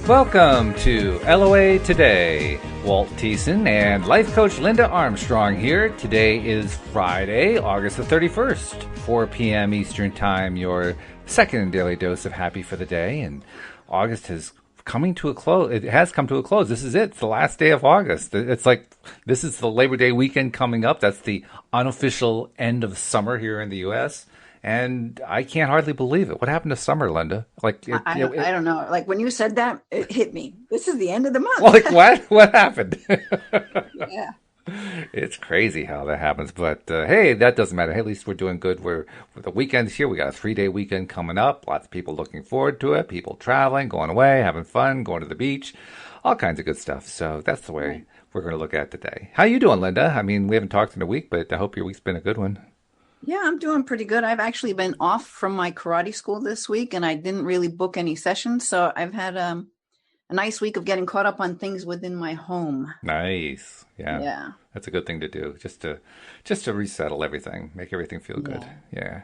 Welcome to LOA Today. Walt and life coach Linda Armstrong here. Today is Friday, August the 31st, 4 p.m. Eastern Time, your second daily dose of happy for the day. And August is coming to a close. It has come to a close. This is it. It's the last day of August. It's like this is the Labor Day weekend coming up. That's the unofficial end of summer here in the U.S., and I can't hardly believe it. What happened to summer, Linda? I don't know. Like when you said that, it hit me. This is the end of the month. Well, like what? What happened? Yeah. It's crazy how that happens. But hey, that doesn't matter. Hey, at least we're doing good. The weekend's here. We got a 3-day weekend coming up. Lots of people looking forward to it. People traveling, going away, having fun, going to the beach, all kinds of good stuff. So that's the way we're going to look at it today. How you doing, Linda? I mean, we haven't talked in a week, but I hope your week's been a good one. Yeah, I'm doing pretty good. I've actually been off from my karate school this week, and I didn't really book any sessions. So I've had a nice week of getting caught up on things within my home. Nice. Yeah. Yeah. That's a good thing to do, just to resettle everything, make everything feel good. Yeah.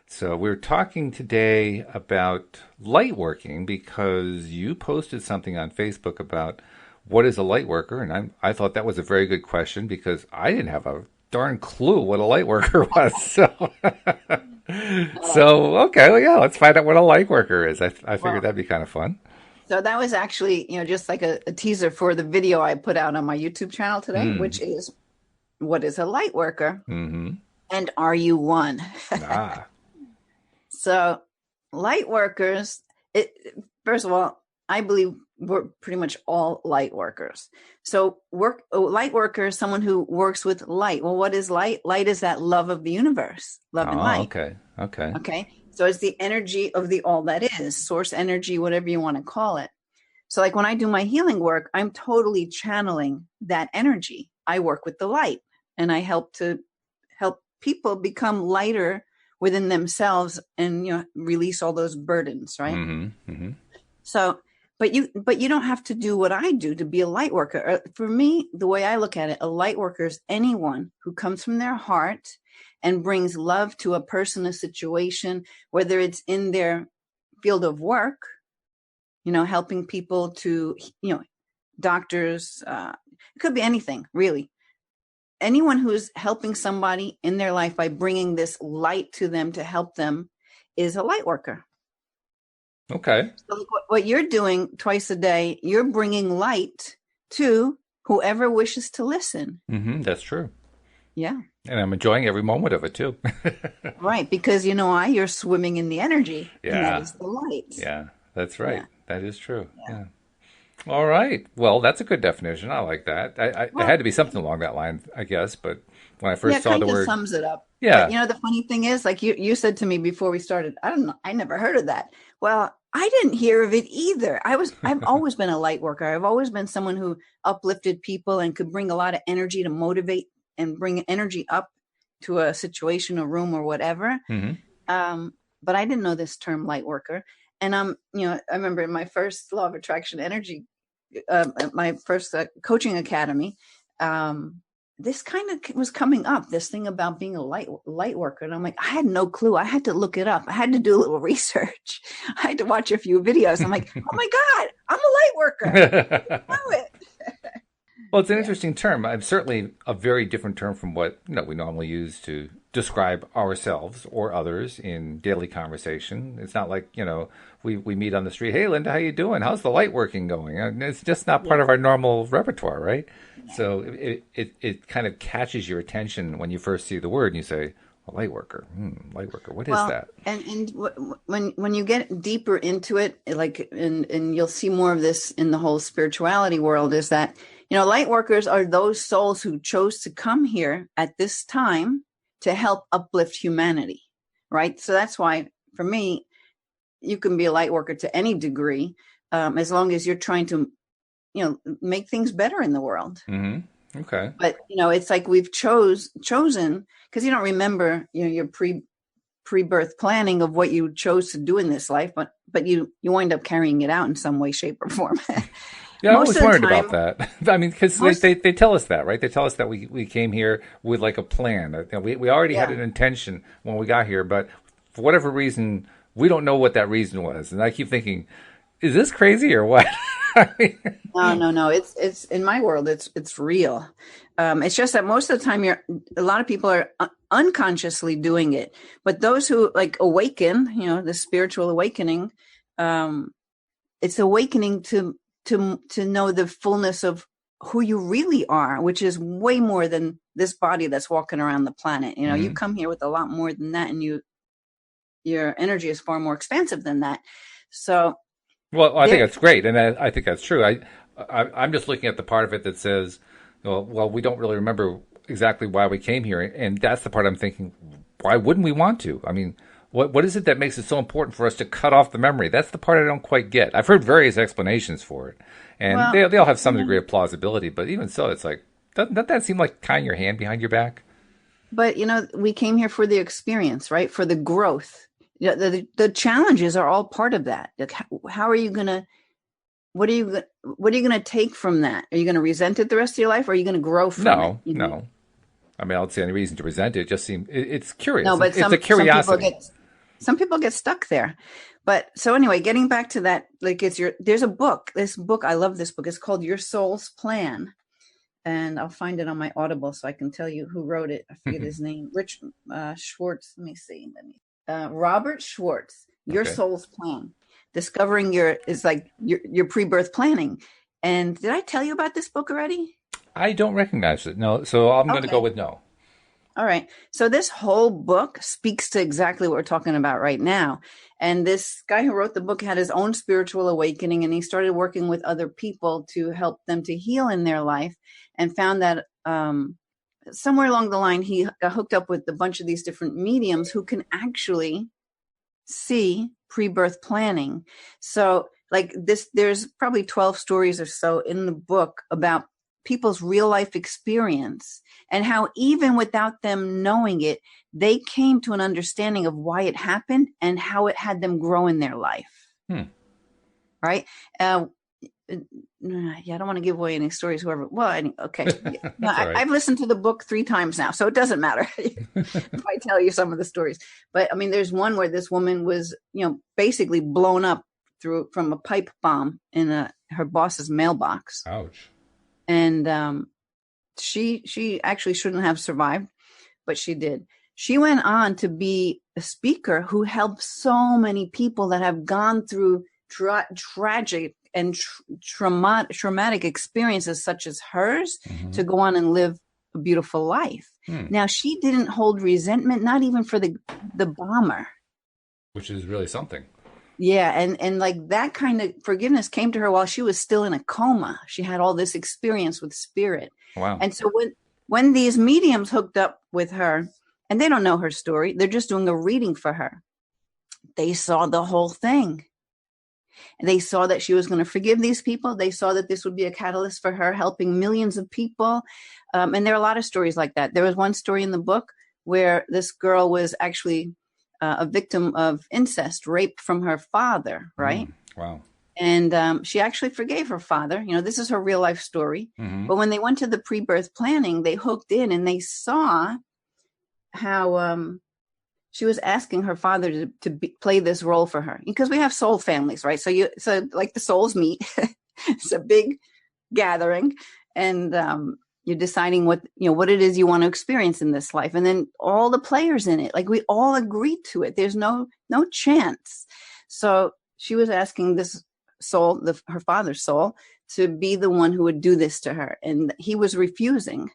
So we're talking today about light working because you posted something on Facebook about what is a light worker, and I thought that was a very good question because I didn't have a darn clue what a light worker was. So okay, well, yeah, let's find out what a light worker is. I figured that'd be kind of fun. So that was actually, just like a teaser for the video I put out on my YouTube channel today, which is, what is a light worker? Mm-hmm. And are you one? So light workers, first of all, I believe we're pretty much all light workers. So light worker is someone who works with light. Well, what is light? Light is that love of the universe, love and light. Okay. So it's the energy of the all that is, source energy, whatever you want to call it. So like when I do my healing work, I'm totally channeling that energy. I work with the light and I help people become lighter within themselves and, release all those burdens, right? Mm-hmm. Mm-hmm. So, but you don't have to do what I do to be a light worker. For me, the way I look at it, a light worker is anyone who comes from their heart and brings love to a person, a situation, whether it's in their field of work, helping people to, doctors, it could be anything, really. Anyone who's helping somebody in their life by bringing this light to them to help them is a light worker. Okay. So what you're doing twice a day, you're bringing light to whoever wishes to listen. Mm-hmm, that's true. Yeah. And I'm enjoying every moment of it too. Right. Because you're swimming in the energy. Yeah. And that is the light. Yeah, that's right. Yeah. That is true. Yeah. All right. Well, that's a good definition. I like that. It had to be something along that line, I guess. But when I first saw the word, sums it up. Yeah. But, the funny thing is, like you said to me before we started, I don't know, I never heard of that. Well, I didn't hear of it either. I've always been a light worker. I've always been someone who uplifted people and could bring a lot of energy to motivate and bring energy up to a situation, a room, or whatever. Mm-hmm. But I didn't know this term light worker. And I remember in my first Law of Attraction Energy, my first coaching academy, this kind of was coming up, this thing about being a light worker. And I'm like, I had no clue. I had to look it up. I had to do a little research. I had to watch a few videos. I'm like, oh my God, I'm a light worker. I know it. Well, it's an interesting term. It's certainly a very different term from what we normally use to describe ourselves or others in daily conversation. It's not like we meet on the street. Hey, Linda, how you doing? How's the light working going? And it's just not part of our normal repertoire, right? Yeah. So it kind of catches your attention when you first see the word and you say, well, light worker. Light worker. What is that? And when you get deeper into it, and you'll see more of this in the whole spirituality world, is that light workers are those souls who chose to come here at this time to help uplift humanity, right? So that's why, for me, you can be a light worker to any degree, as long as you're trying to, make things better in the world. Mm-hmm. Okay. But, it's like we've chosen, because you don't remember, your pre-birth planning of what you chose to do in this life, but you wind up carrying it out in some way, shape, or form. Yeah, I always wondered about that. I mean, because they tell us that, right? They tell us that we came here with like a plan. We already had an intention when we got here, but for whatever reason, we don't know what that reason was. And I keep thinking, is this crazy or what? I mean, No. It's in my world. It's real. It's just that most of the time, a lot of people are unconsciously doing it. But those who like awaken, the spiritual awakening, it's awakening to know the fullness of who you really are, which is way more than this body that's walking around the planet. You come here with a lot more than that, and your energy is far more expansive than that. So, well, I think that's great, and I think that's true. I'm just looking at the part of it that says, well, we don't really remember exactly why we came here, and that's the part I'm thinking, why wouldn't we want to? I mean, what is it that makes it so important for us to cut off the memory? That's the part I don't quite get. I've heard various explanations for it, and they all have some degree of plausibility, but even so, it's like, doesn't that seem like tying your hand behind your back? but we came here for the experience, right? For the growth. The challenges are all part of that. Like, how are you gonna? What are you going to take from that? Are you going to resent it the rest of your life, or are you going to grow from it? No. I mean, I don't see any reason to resent it. It just seems it's curious. No, but it's a curiosity. Some people get stuck there. But so anyway, getting back to that, like there's a book. This book, I love this book. It's called Your Soul's Plan, and I'll find it on my Audible so I can tell you who wrote it. I forget his name. Rich Schwartz. Let me see. Robert Schwartz. Your Soul's Plan. Discovering your pre-birth planning. And did I tell you about this book already? I don't recognize it. No, so I'm going to go with no. All right. So this whole book speaks to exactly what we're talking about right now. And this guy who wrote the book had his own spiritual awakening, and he started working with other people to help them to heal in their life, and found that somewhere along the line, he got hooked up with a bunch of these different mediums who can actually see pre-birth planning. So like this, there's probably 12 stories or so in the book about people's real life experience and how even without them knowing it, they came to an understanding of why it happened and how it had them grow in their life. Right. Yeah, I don't want to give away any stories, okay. I've listened to the book 3 times now, so it doesn't matter if I tell you some of the stories. But I mean, there's one where this woman was, basically blown up from a pipe bomb in her boss's mailbox. Ouch. And she actually shouldn't have survived, but she did. She went on to be a speaker who helped so many people that have gone through tragic and traumatic experiences such as hers to go on and live a beautiful life. Now, she didn't hold resentment, not even for the bomber. Which is really something. Yeah, and like that kind of forgiveness came to her while she was still in a coma. She had all this experience with spirit. Wow. And so when these mediums hooked up with her, and they don't know her story, they're just doing a reading for her, they saw the whole thing. They saw that she was going to forgive these people. They saw that this would be a catalyst for her helping millions of people. And there are a lot of stories like that. There was one story in the book where this girl was actually a victim of incest, rape from her father, right? Wow. And she actually forgave her father. This is her real life story. But when they went to the pre-birth planning, they hooked in and they saw how she was asking her father to play this role for her, because we have soul families, right? So like the souls meet. It's a big gathering, and you're deciding what it is you want to experience in this life, and then all the players in it, like we all agreed to it. There's no chance. So she was asking this soul, her father's soul, to be the one who would do this to her, and he was refusing.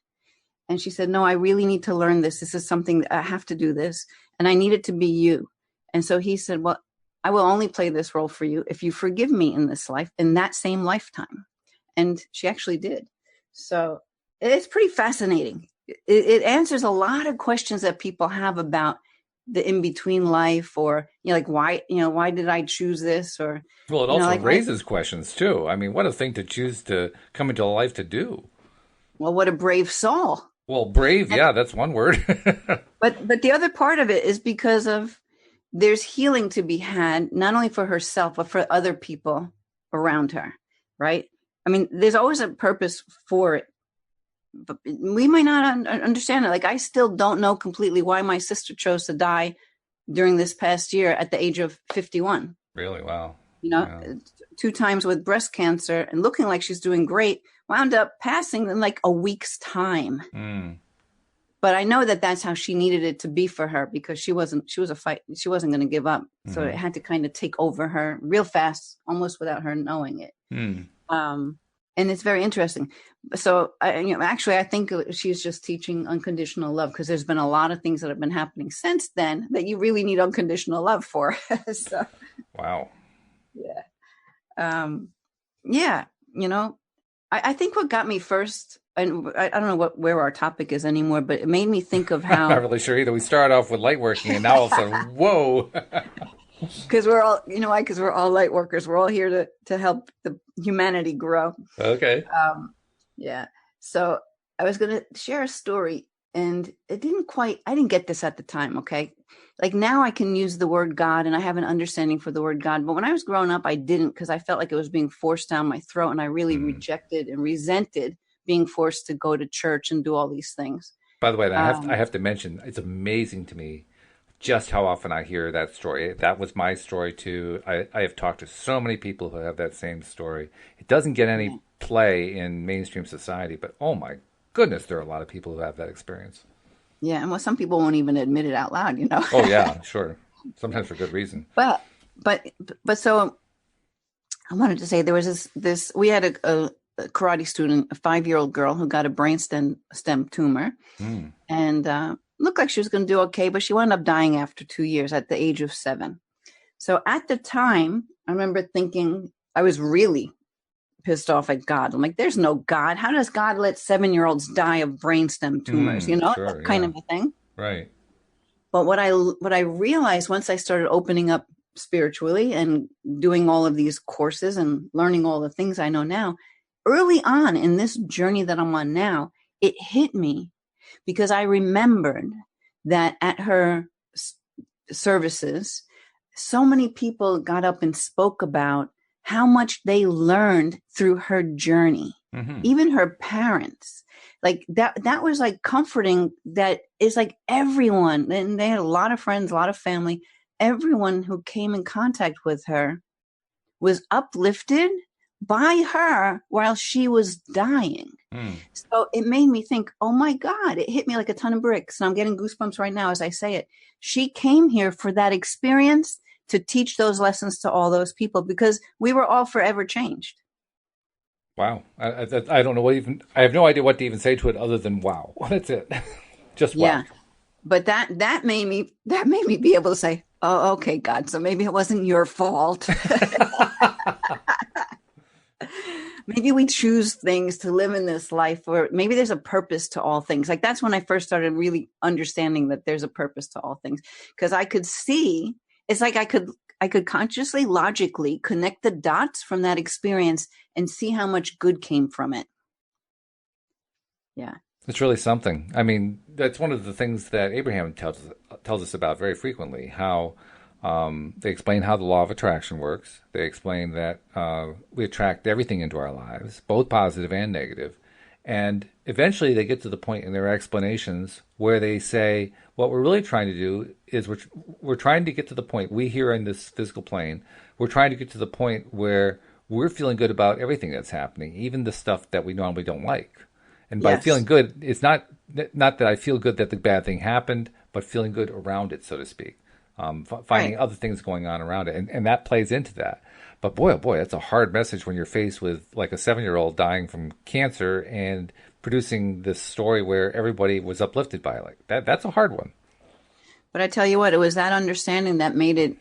And she said, no, I really need to learn this. This is something I have to do this. And I need it to be you. And so he said, well, I will only play this role for you if you forgive me in this life, in that same lifetime. And she actually did. So it's pretty fascinating. It answers a lot of questions that people have about the in-between life, or, like, why did I choose this? Or, well, it also raises questions too. I mean, what a thing to choose to come into life to do. Well, what a brave soul. Well, brave, yeah, that's one word. But the other part of it is because of there's healing to be had, not only for herself, but for other people around her, right? I mean, there's always a purpose for it, but we might not understand it. Like, I still don't know completely why my sister chose to die during this past year at the age of 51. Really? Wow. you know, Yeah. 2 times with breast cancer and looking like she's doing great, wound up passing in like a week's time. Mm. But I know that that's how she needed it to be for her, because she was a fight. She wasn't going to give up. So it Mm-hmm. had to kind of take over her real fast, almost without her knowing it. Mm. And it's very interesting. So actually, I think she's just teaching unconditional love, because there's been a lot of things that have been happening since then that you really need unconditional love for. So, Wow. yeah. Yeah. I think what got me first, and I don't know where our topic is anymore, but it made me think of I'm not how, really sure either. We started off with light working, and now all of a sudden, whoa. because we're all, why? Because we're all light workers. We're all here to help the humanity grow. Okay. Yeah. So I was going to share a story, and I didn't get this at the time. Okay. Like now I can use the word God and I have an understanding for the word God. But when I was growing up, I didn't, because I felt like it was being forced down my throat. And I really Mm. rejected and resented being forced to go to church and do all these things. By the way, I Um, have to mention, it's amazing to me just how often I hear that story. That was my story too. I have talked to so many people who have that same story. It doesn't get yeah. any play in mainstream society, but oh my goodness, there are a lot of people who have that experience. Yeah. And well, some people won't even admit it out loud. Oh yeah, sure. Sometimes for good reason. But, but, but so I wanted to say there was this we had a karate student, a 5-year-old girl who got a brainstem tumor, Mm. and looked like she was going to do okay, but she wound up dying after 2 years at the age of 7. So at the time, I remember thinking I was really pissed off at God. I'm like, there's no God. How does God let 7-year-olds die of brainstem tumors? Mm. That Sure. kind Yeah. of a thing. Right. But what I realized once I started opening up spiritually and doing all of these courses and learning all the things I know now, early on in this journey that I'm on now, it hit me because I remembered that at her services, so many people got up and spoke about how much they learned through her journey, Mm-hmm. even her parents. Like that was like comforting. That is like everyone, and they had a lot of friends, a lot of family. Everyone who came in contact with her was uplifted by her while she was dying. Mm. So it made me think, oh my God, it hit me like a ton of bricks. And I'm getting goosebumps right now as I say it. She came here for that experience to teach those lessons to all those people, because we were all forever changed. Wow. I don't know what even. I have no idea what to even say to it other than wow. That's it. Just wow. Yeah. But that made me be able to say, oh, okay, God, so maybe it wasn't your fault. Maybe we choose things to live in this life, or maybe there's a purpose to all things. Like that's when I first started really understanding that there's a purpose to all things, because I could see, it's like I could consciously, logically connect the dots from that experience and see how much good came from it. Yeah. It's really something. I mean, that's one of the things that Abraham tells us about very frequently. How they explain how the law of attraction works. They explain that we attract everything into our lives, both positive and negative. And eventually, they get to the point in their explanations where they say, "What we're really trying to do is we're trying to get to the point, we here in this physical plane, we're trying to get to the point where we're feeling good about everything that's happening, even the stuff that we normally don't like." And by feeling Yes. good, it's not that I feel good that the bad thing happened, but feeling good around it, so to speak. Finding Right. other things going on around it, and that plays into that. But boy, oh boy, that's a hard message when you're faced with like a 7-year-old dying from cancer and producing this story where everybody was uplifted by it. Like that. That's a hard one. But I tell you what, it was that understanding that made it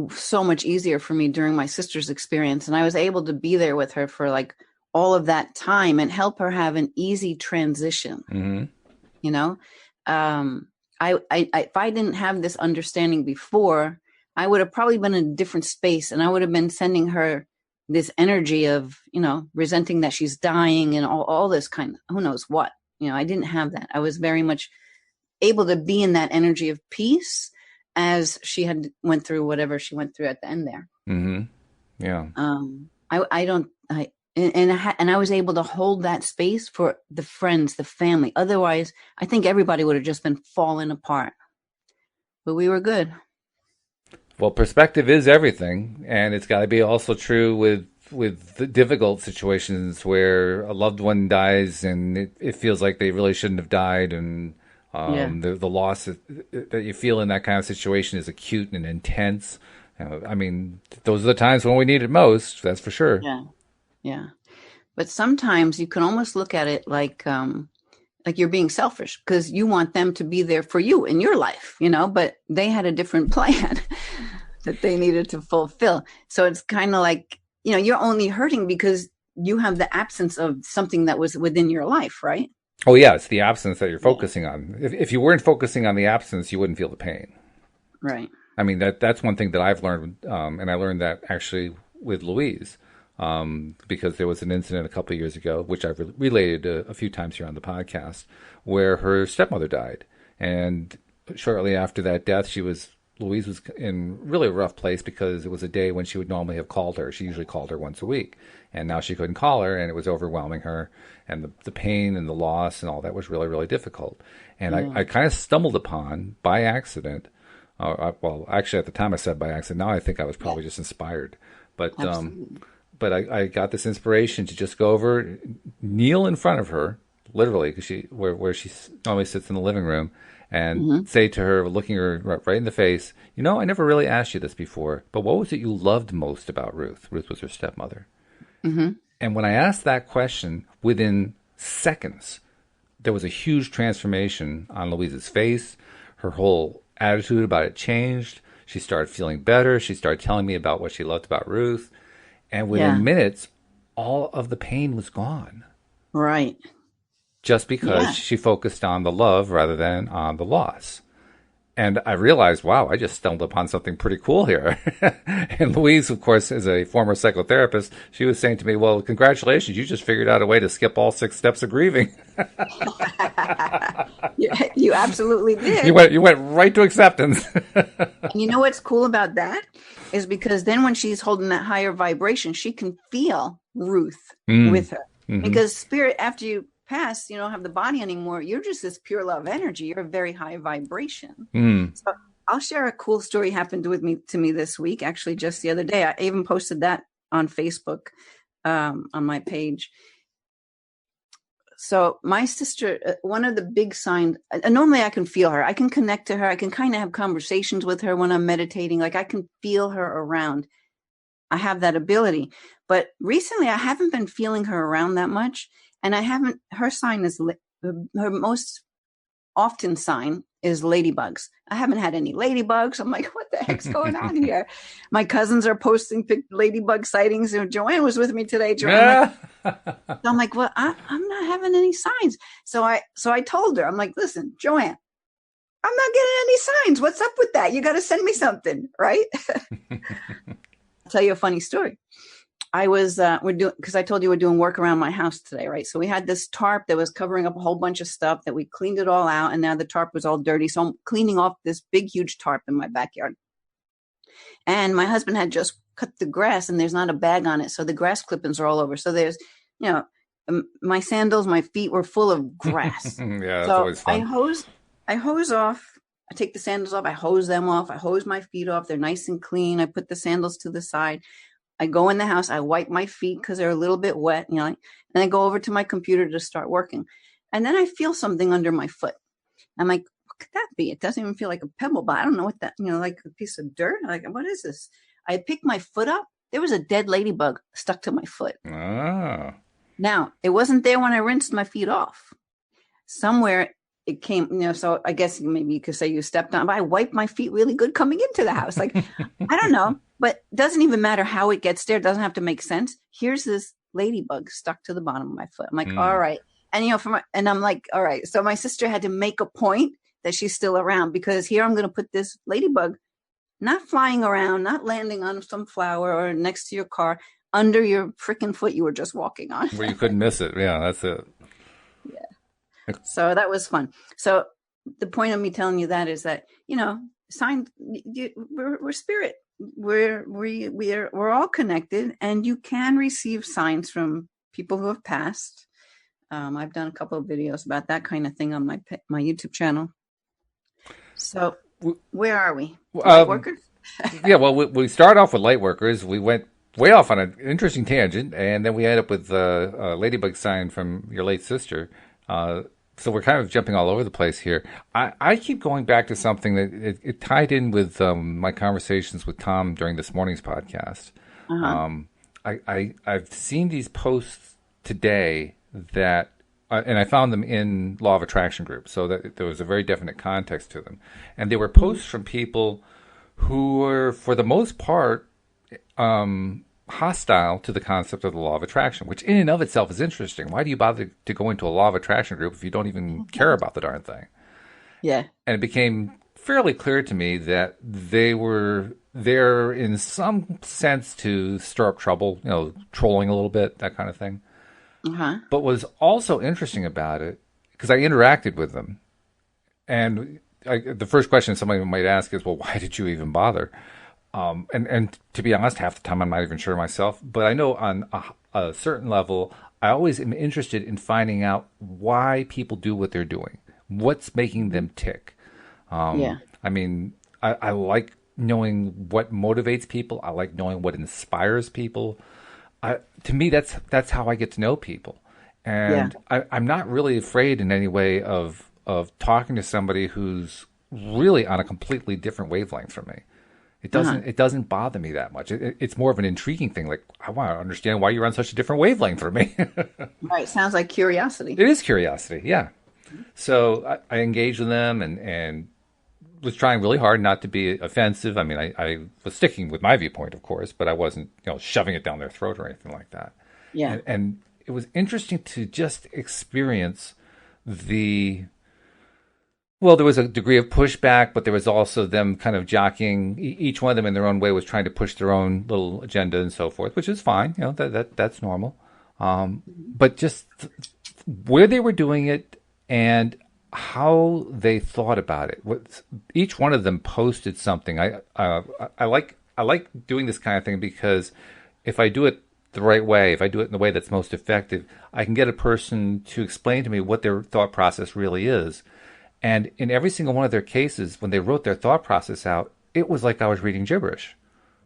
so much easier for me during my sister's experience. And I was able to be there with her for like all of that time and help her have an easy transition. Mm-hmm. You know, um, if I didn't have this understanding before, I would have probably been in a different space, and I would have been sending her this energy of, resenting that she's dying and all this kind of, who knows what. I didn't have that. I was very much able to be in that energy of peace as she had went through whatever she went through at the end there. Mm-hmm. Yeah. I don't, I, and I was able to hold that space for the friends, the family. Otherwise, I think everybody would have just been falling apart, but we were good. Well, perspective is everything, and it's got to be also true with the difficult situations where a loved one dies and it feels like they really shouldn't have died, and Yeah. the loss that you feel in that kind of situation is acute and intense. I mean, those are the times when we need it most. That's for sure. Yeah. Yeah. But sometimes you can almost look at it like you're being selfish because you want them to be there for you in your life, but they had a different plan that they needed to fulfill. So it's kind of like, you're only hurting because you have the absence of something that was within your life, right? Oh yeah, it's the absence that you're Yeah. focusing on. If you weren't focusing on the absence, you wouldn't feel the pain. Right. I mean, that's one thing that I've learned, and I learned that actually with Louise, because there was an incident a couple of years ago, which I've related a few times here on the podcast, where her stepmother died, and shortly after that death, Louise was in really a rough place because it was a day when she would normally have called her. She usually called her once a week, and now she couldn't call her, and it was overwhelming her, and the pain and the loss and all that was really, really difficult. And Yeah. I kind of stumbled upon by accident. Well, actually, at the time I said by accident. Now I think I was Yeah. probably just inspired. But Absolutely. I got this inspiration to just go over, kneel in front of her, literally, because where she normally sits in the living room, and Hmm. say to her, looking her right in the face, I never really asked you this before, but what was it you loved most about Ruth? Ruth was her stepmother. Hmm. And when I asked that question, within seconds, there was a huge transformation on Louise's face. Her whole attitude about it changed. She started feeling better. She started telling me about what she loved about Ruth. And within Yeah. minutes, all of the pain was gone. Right. Just because Yeah. she focused on the love rather than on the loss. And I realized, wow, I just stumbled upon something pretty cool here. And Louise, of course, is a former psychotherapist. She was saying to me, well, congratulations, you just figured out a way to skip all 6 steps of grieving. You absolutely You did. went right to acceptance. And you know what's cool about that is because then when she's holding that higher vibration, she can feel Ruth Mm. with her. Hmm. Because spirit, after you pass, you don't have the body anymore. You're just this pure love energy. You're a very high vibration. Mm. So I'll share a cool story happened with me to me this week. Actually, just the other day, I even posted that on Facebook, on my page. So my sister, one of the big signs, normally I can feel her. I can connect to her. I can kind of have conversations with her when I'm meditating. Like I can feel her around. I have that ability. But recently I haven't been feeling her around that much. And her sign is, her most often sign is ladybugs. I haven't had any ladybugs. I'm like, what the heck's going on here? My cousins are posting ladybug sightings. And Joanne was with me today. Yeah. I'm like, well, I'm not having any signs. So I told her, I'm like, listen, Joanne, I'm not getting any signs. What's up with that? You got to send me something, right? I'll tell you a funny story. Because I told you we're doing work around my house today, right? So we had this tarp that was covering up a whole bunch of stuff that we cleaned it all out. And now the tarp was all dirty. So I'm cleaning off this big, huge tarp in my backyard. And my husband had just cut the grass and there's not a bag on it. So the grass clippings are all over. So there's, my sandals, my feet were full of grass. Yeah, that's So always fun. I hose off. I take the sandals off. I hose them off. I hose my feet off. They're nice and clean. I put the sandals to the side. I go in the house. I wipe my feet because they're a little bit wet, and I go over to my computer to start working. And then I feel something under my foot. I'm like, what could that be? It doesn't even feel like a pebble, but I don't know what that, like a piece of dirt. I'm like, what is this? I picked my foot up. There was a dead ladybug stuck to my foot. Ah. Now, it wasn't there when I rinsed my feet off. Somewhere it came, so I guess maybe you could say you stepped on, but I wiped my feet really good coming into the house. Like, I don't know, but it doesn't even matter how it gets there. It doesn't have to make sense. Here's this ladybug stuck to the bottom of my foot. I'm like, all right. And, and I'm like, all right. So my sister had to make a point that she's still around because here I'm going to put this ladybug, not flying around, not landing on some flower or next to your car, under your freaking foot you were just walking on. Where you couldn't miss it. Yeah, that's it. Yeah. So that was fun. So the point of me telling you that is that, sign, we're spirit. We're all connected, and you can receive signs from people who have passed. I've done a couple of videos about that kind of thing on my YouTube channel. So where are we? Lightworkers? Yeah, well, we started off with Lightworkers. We went way off on an interesting tangent, and then we ended up with a ladybug sign from your late sister. So we're kind of jumping all over the place here. I keep going back to something that it tied in with my conversations with Tom during this morning's podcast. Uh-huh. I've seen these posts today that, and I found them in Law of Attraction group, so that there was a very definite context to them, and they were posts from people who were, for the most part, hostile to the concept of the law of attraction, which in and of itself is interesting. Why do you bother to go into a law of attraction group if you don't even care about the darn thing? Yeah. And it became fairly clear to me that they were there in some sense to stir up trouble, trolling a little bit, that kind of thing. Uh-huh. But what was also interesting about it, because I interacted with them, and the first question somebody might ask is, well, why did you even bother? And to be honest, half the time I'm not even sure myself. But I know on a certain level, I always am interested in finding out why people do what they're doing. What's making them tick? Yeah. I mean, I like knowing what motivates people. I like knowing what inspires people. To me, that's how I get to know people. And I'm not really afraid in any way of talking to somebody who's really on a completely different wavelength from me. It doesn't bother me that much. It's more of an intriguing thing. Like, I want to understand why you're on such a different wavelength from me. Right. Sounds like curiosity. It is curiosity, yeah. So I engaged with them and was trying really hard not to be offensive. I mean, I was sticking with my viewpoint, of course, but I wasn't, shoving it down their throat or anything like that. Yeah. And it was interesting to just experience there was a degree of pushback, but there was also them kind of jockeying. Each one of them in their own way was trying to push their own little agenda and so forth, which is fine. That's normal. But just where they were doing it and how they thought about it. Each one of them posted something. I like doing this kind of thing because if I do it the right way, if I do it in the way that's most effective, I can get a person to explain to me what their thought process really is. And in every single one of their cases, when they wrote their thought process out, it was like I was reading gibberish.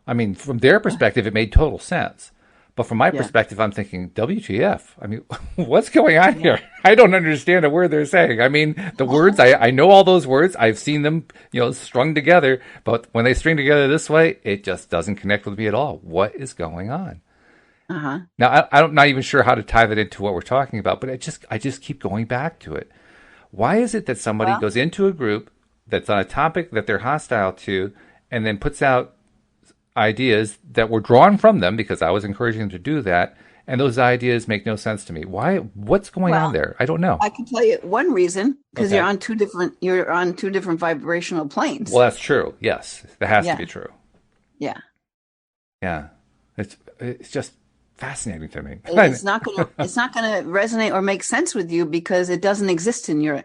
I mean, from their perspective, it made total sense. But from my perspective, I'm thinking, WTF? I mean, what's going on here? I don't understand a word they're saying. I mean, the words, I know all those words. I've seen them, strung together. But when they string together this way, it just doesn't connect with me at all. What is going on? Uh-huh. Now, I'm not even sure how to tie that into what we're talking about, but I just keep going back to it. Why is it that somebody goes into a group that's on a topic that they're hostile to and then puts out ideas that were drawn from them because I was encouraging them to do that, and those ideas make no sense to me? Why? What's going on there? I don't know. I can tell you one reason, because you're on two different vibrational planes. Well, that's true. Yes, that has to be true. Yeah. Yeah. It's just fascinating to me. It's not going to resonate or make sense with you because it doesn't exist in your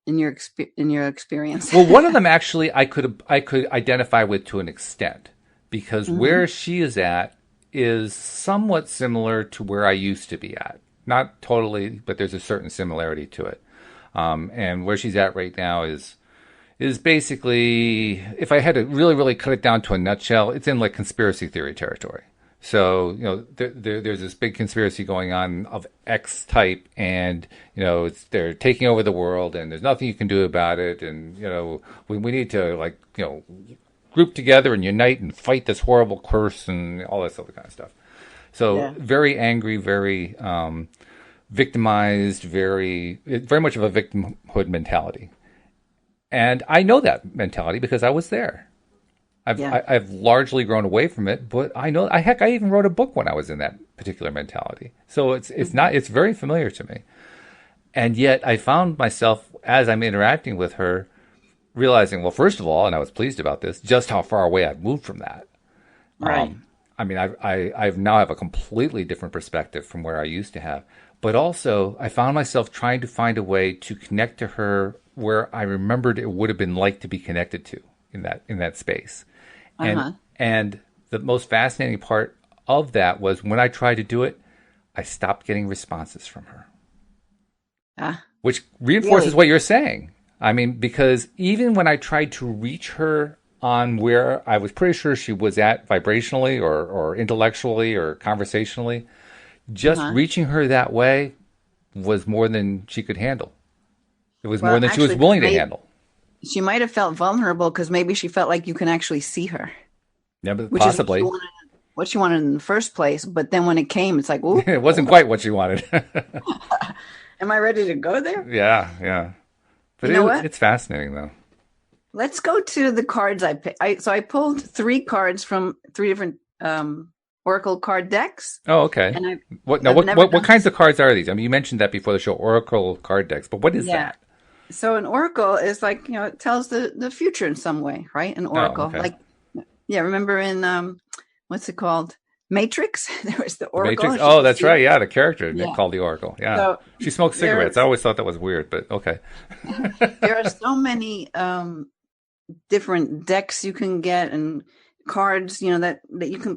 experience. Well, one of them actually I could identify with to an extent because where she is at is somewhat similar to where I used to be at. Not totally, but there's a certain similarity to it. And where she's at right now is basically, if I had to really, really cut it down to a nutshell, it's in like conspiracy theory territory. So, there's this big conspiracy going on of X type, and, they're taking over the world, and there's nothing you can do about it, and, we need to, group together and unite and fight this horrible curse and all this other kind of stuff. So, very angry, very victimized, very much of a victimhood mentality. And I know that mentality because I was there. I've largely grown away from it, but I know, I even wrote a book when I was in that particular mentality. So it's very familiar to me. And yet I found myself, as I'm interacting with her, realizing, well, first of all, and I was pleased about this, just how far away I've moved from that. Right. I mean, I've now have a completely different perspective from where I used to have. But also, I found myself trying to find a way to connect to her where I remembered it would have been like to be connected to in that space. And the most fascinating part of that was when I tried to do it, I stopped getting responses from her. Which reinforces what you're saying. I mean, because even when I tried to reach her on where I was pretty sure she was at vibrationally or intellectually or conversationally. Just Uh-huh. reaching her that way was more than she could handle. It was more Well, than she was actually, willing to handle. she might have felt vulnerable because maybe she felt like you can actually see her, Yeah, but which is possibly. what she wanted in the first place. But then when it came, it's like, oh, It wasn't hold on. quite what she wanted. Am I ready to go there? Yeah, yeah. But You know what? it's fascinating, though. Let's go to the cards I picked. So I pulled three cards from three different Oracle card decks, Oh, okay. and What now? I've never What done kinds this. of cards are these? I mean, you mentioned that before the show, Oracle card decks. But what is Yeah. that? So an oracle is like, it tells the future in some way, right? An Oh, oracle. okay. Like, yeah, remember in what's it called? Matrix? There was the The oracle. Matrix. She Oh, could that's see. right. Yeah, the character Nick Yeah. called the Oracle. Yeah, So she smoked cigarettes. I there's always thought that was weird, but okay. there are so many different decks you can get and cards, that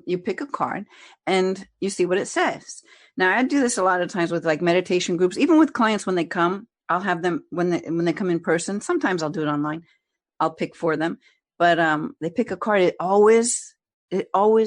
you pick a card and you see what it says. Now I do this a lot of times with like meditation groups, even with clients when they come. I'll have them when they come in person. Sometimes I'll do it online. I'll pick for them, but they pick a card. It always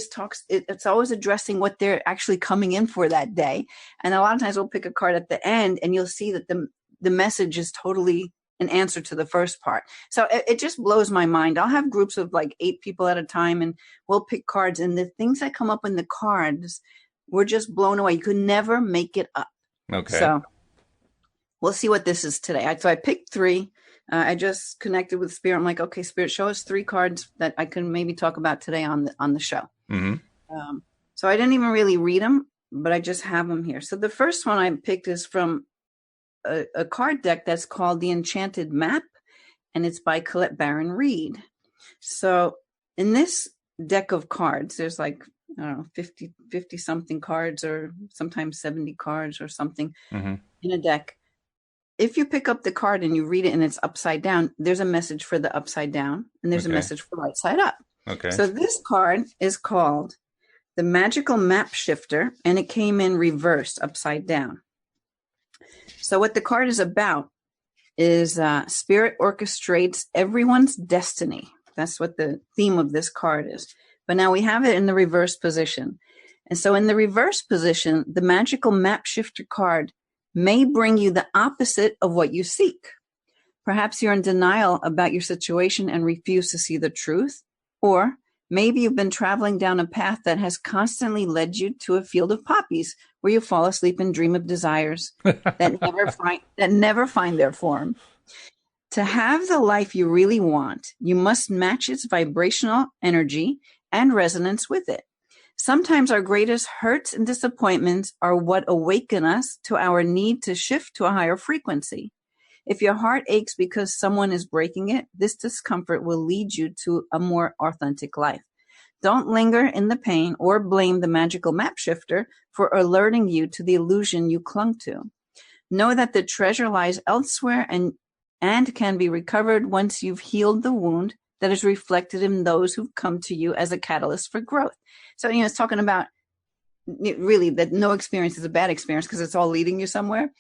talks. It's always addressing what they're actually coming in for that day. And a lot of times we'll pick a card at the end, and you'll see that the message is totally an answer to the first part. So it just blows my mind. I'll have groups of like 8 people at a time, and we'll pick cards, and the things that come up in the cards, we're just blown away. You could never make it up. Okay. So we'll see what this is today. So I picked 3. I just connected with Spirit. I'm like, okay, Spirit, show us 3 cards that I can maybe talk about today on the show. Mm-hmm. So I didn't even really read them, but I just have them here. So the first one I picked is from a card deck that's called The Enchanted Map, and it's by Colette Baron Reed. So in this deck of cards, there's like, I don't know, 50 something cards, or sometimes 70 cards or something Mm-hmm. in a deck. If you pick up the card and you read it and it's upside down, there's a message for the upside down, and there's a Okay. message for right side up. Okay. So this card is called the Magical Map Shifter, and it came in reversed, upside down. So what the card is about is Spirit orchestrates everyone's destiny. That's what the theme of this card is. But now we have it in the reverse position. And so in the reverse position, the Magical Map Shifter card may bring you the opposite of what you seek. Perhaps you're in denial about your situation and refuse to see the truth. Or maybe you've been traveling down a path that has constantly led you to a field of poppies where you fall asleep and dream of desires that never find their form. To have the life you really want, you must match its vibrational energy and resonance with it. Sometimes our greatest hurts and disappointments are what awaken us to our need to shift to a higher frequency. If your heart aches because someone is breaking it, this discomfort will lead you to a more authentic life. Don't linger in the pain or blame the magical map shifter for alerting you to the illusion you clung to. Know that the treasure lies elsewhere and can be recovered once you've healed the wound that is reflected in those who've come to you as a catalyst for growth. So, it's talking about really that no experience is a bad experience because it's all leading you somewhere.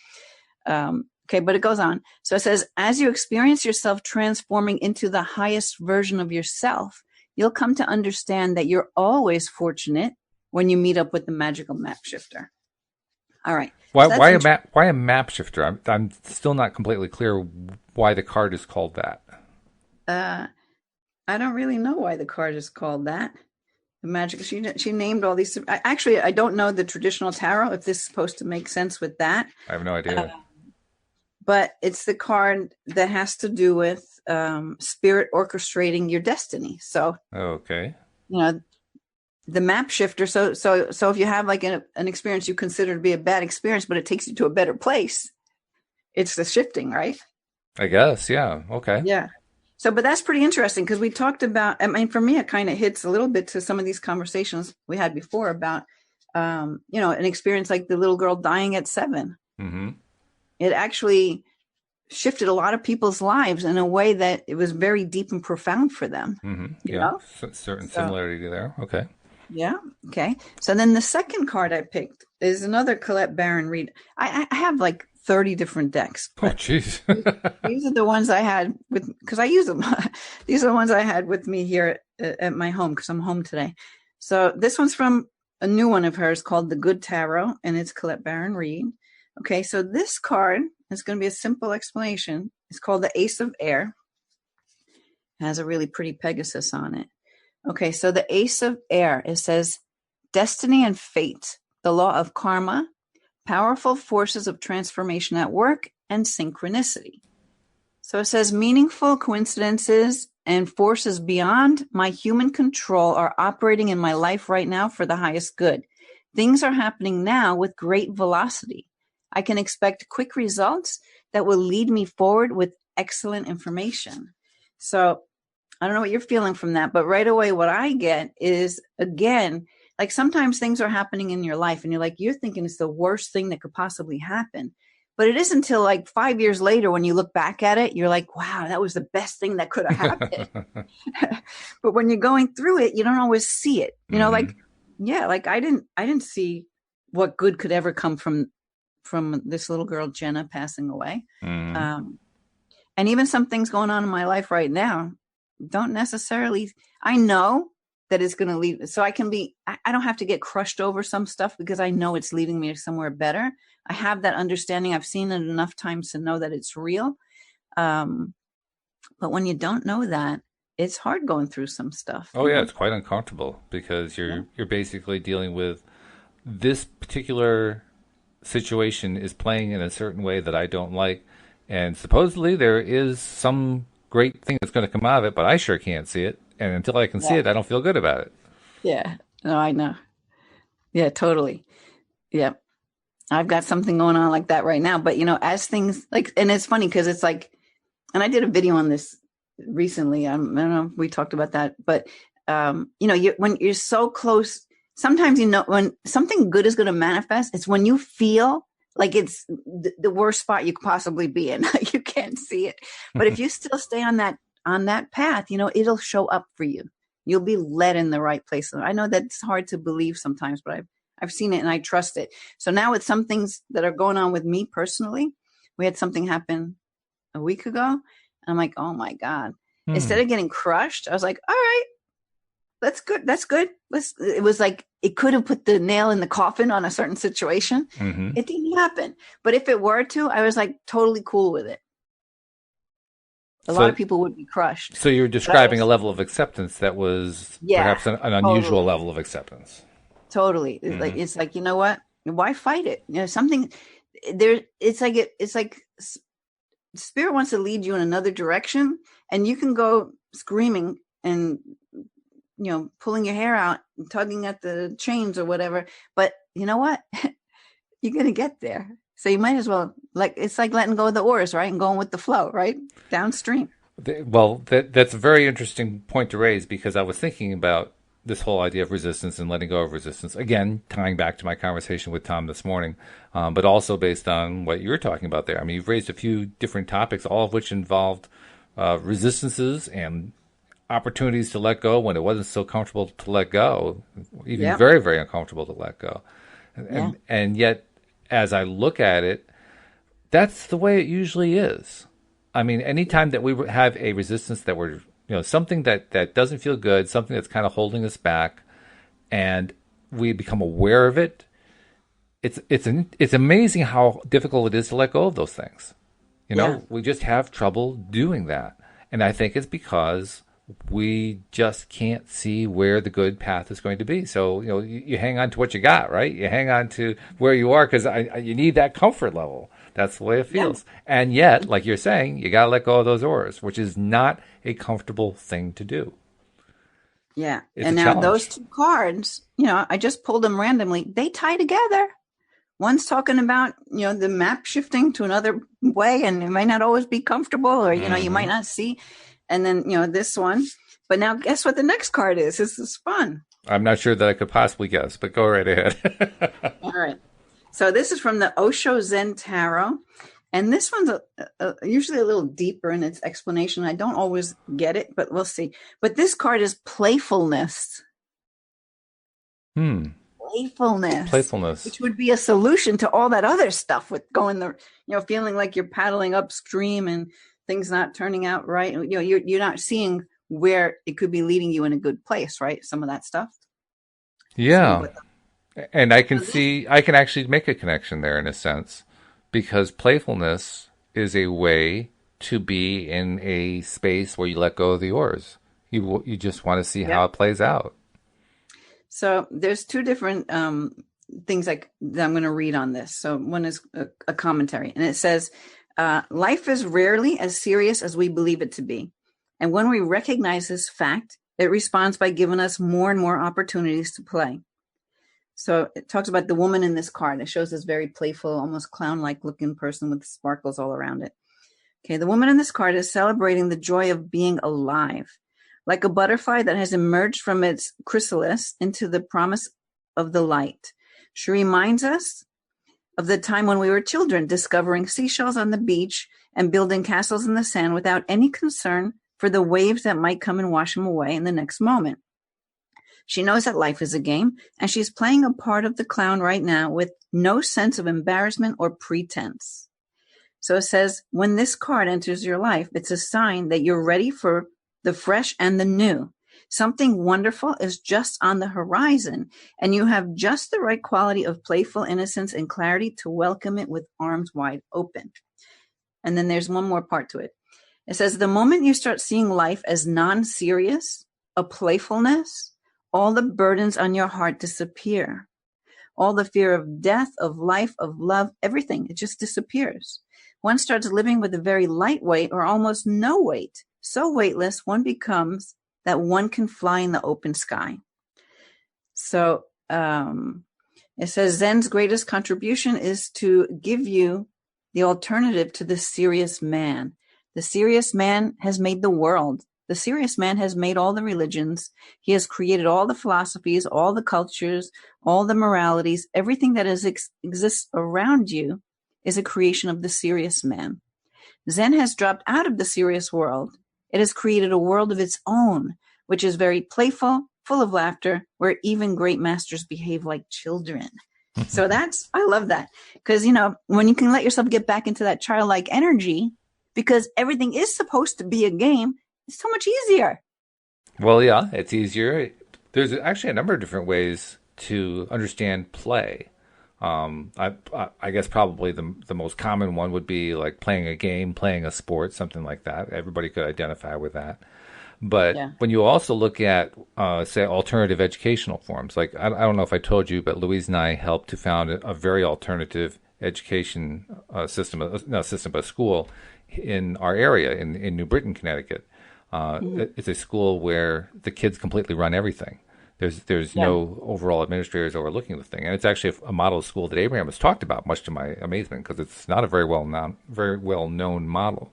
Okay, but it goes on. So it says, as you experience yourself transforming into the highest version of yourself, you'll come to understand that you're always fortunate when you meet up with the magical map shifter. All right. Why So why a map? Why a map shifter? I'm still not completely clear why the card is called that. I don't really know why the card is called that. The magic. She named all these. Actually, I don't know the traditional tarot, if this is supposed to make sense with that. I have no idea. But it's the card that has to do with spirit orchestrating your destiny. So, Okay. The map shifter. So if you have like an experience you consider to be a bad experience, but it takes you to a better place, it's the shifting, right? I guess. Yeah. Okay. Yeah. So, but that's pretty interesting because we talked about, I mean, for me, it kind of hits a little bit to some of these conversations we had before about, an experience like the little girl dying at 7. Mm-hmm. It actually shifted a lot of people's lives in a way that it was very deep and profound for them. Mm-hmm. You Yeah. know? Certain similarity there. Okay. Yeah. Okay. So then the second card I picked is another Colette Baron Reed. I have like 30 different decks. Oh, jeez. These are the ones I had because I use them. These are the ones I had with me here at my home because I'm home today. So this one's from a new one of hers called The Good Tarot, and it's Colette Baron Reed. Okay, so this card is going to be a simple explanation. It's called the Ace of Air. It has a really pretty Pegasus on it. Okay, so the Ace of Air, it says destiny and fate, the law of karma, powerful forces of transformation at work, and synchronicity. So it says meaningful coincidences and forces beyond my human control are operating in my life right now for the highest good. Things are happening now with great velocity. I can expect quick results that will lead me forward with excellent information. So I don't know what you're feeling from that, but right away what I get is, again, like sometimes things are happening in your life and you're thinking it's the worst thing that could possibly happen. But it isn't until like 5 years later when you look back at it, you're like, wow, that was the best thing that could have happened. But when you're going through it, you don't always see it. You know, like I didn't see what good could ever come from this little girl, Jenna, passing away. And even some things going on in my life right now don't necessarily, I know that it's going to lead. So I don't have to get crushed over some stuff because I know it's leading me somewhere better. I have that understanding. I've seen it enough times to know that it's real. But when you don't know that, it's hard going through some stuff. Oh yeah, it's quite uncomfortable because you're basically dealing with this particular situation is playing in a certain way that I don't like, and supposedly there is some great thing that's going to come out of it, but I sure can't see it, and until I can see it, I don't feel good about it. Yeah, no, I know. Yeah, totally. Yeah, I've got something going on like that right now, but as things like, and it's funny because it's like, and I did a video on this recently. I don't know if we talked about that, but when you're so close, sometimes when something good is going to manifest, it's when you feel like it's the worst spot you could possibly be in. You can't see it, but if you still stay on that path, it'll show up for you. You'll be led in the right place. I know that's hard to believe sometimes, but I've seen it and I trust it. So now with some things that are going on with me personally, we had something happen a week ago, and I'm like, oh my God. Instead of getting crushed, I was like, all right, that's good. That's good. It was like, it could have put the nail in the coffin on a certain situation. It didn't happen. But if it were to, I was like totally cool with it. A lot of people would be crushed. So you're describing a level of acceptance that was perhaps an unusual level of acceptance. Totally. It's like, you know what? Why fight it? Something there. It's like spirit wants to lead you in another direction, and you can go screaming and pulling your hair out and tugging at the chains or whatever. But you know what? You're going to get there. So you might as well, it's like letting go of the oars, right? And going with the flow, right? Downstream. Well, that's a very interesting point to raise, because I was thinking about this whole idea of resistance and letting go of resistance. Again, tying back to my conversation with Tom this morning, but also based on what you were talking about there. I mean, you've raised a few different topics, all of which involved resistances and opportunities to let go when it wasn't so comfortable to let go, even very, very uncomfortable to let go. And yet, as I look at it, that's the way it usually is. I mean, anytime that we have a resistance that we're, something that doesn't feel good, something that's kind of holding us back, and we become aware of it, it's amazing how difficult it is to let go of those things. We just have trouble doing that. And I think it's because we just can't see where the good path is going to be. So, you hang on to what you got, right? You hang on to where you are because you need that comfort level. That's the way it feels. Yeah. And yet, like you're saying, you got to let go of those oars, which is not a comfortable thing to do. Yeah. And now those two cards, I just pulled them randomly. They tie together. One's talking about, the map shifting to another way, and it might not always be comfortable, or, you might not see. And then, this one. But now guess what the next card is? This is fun. I'm not sure that I could possibly guess, but go right ahead. All right. So this is from the Osho Zen Tarot. And this one's usually a little deeper in its explanation. I don't always get it, but we'll see. But this card is playfulness. playfulness, Playfulness. which would be a solution to all that other stuff with going feeling like you're paddling upstream and things not turning out right. You're not seeing where it could be leading you in a good place, right? Some of that stuff. So, Yeah. but And I can so this, see, I can actually make a connection there in a sense, because playfulness is a way to be in a space where you let go of the oars. You just want to see how yep. it plays out. So there's two different things that I'm going to read on this. So one is a commentary, and it says, life is rarely as serious as we believe it to be. And when we recognize this fact, it responds by giving us more and more opportunities to play. So it talks about the woman in this card. It shows this very playful, almost clown-like looking person with sparkles all around it. Okay, the woman in this card is celebrating the joy of being alive, like a butterfly that has emerged from its chrysalis into the promise of the light. She reminds us of the time when we were children, discovering seashells on the beach and building castles in the sand without any concern for the waves that might come and wash them away in the next moment. She knows that life is a game, and she's playing a part of the clown right now with no sense of embarrassment or pretense. So it says, when this card enters your life, it's a sign that you're ready for the fresh and the new. Something wonderful is just on the horizon, and you have just the right quality of playful innocence and clarity to welcome it with arms wide open. And then there's one more part to it. It says, the moment you start seeing life as non-serious, a playfulness, all the burdens on your heart disappear. All the fear of death, of life, of love, everything, it just disappears. One starts living with a very light weight or almost no weight. So weightless, one becomes that one can fly in the open sky. So it says Zen's greatest contribution is to give you the alternative to the serious man. The serious man has made the world. The serious man has made all the religions. He has created all the philosophies, all the cultures, all the moralities. Everything that exists around you is a creation of the serious man. Zen has dropped out of the serious world. It has created a world of its own, which is very playful, full of laughter, where even great masters behave like children. So I love that. Because, when you can let yourself get back into that childlike energy, because everything is supposed to be a game, it's so much easier. Well, yeah, it's easier. There's actually a number of different ways to understand play. I guess probably the most common one would be like playing a game, playing a sport, something like that. Everybody could identify with that. But Yeah. when you also look at, say, alternative educational forms, like I don't know if I told you, but Louise and I helped to found a very alternative education system, not a system, but a school in our area in New Britain, Connecticut. It's a school where the kids completely run everything. There's Yeah. no overall administrators overlooking the thing, and it's actually a model school that Abraham has talked about, much to my amazement, because it's not a very well known model.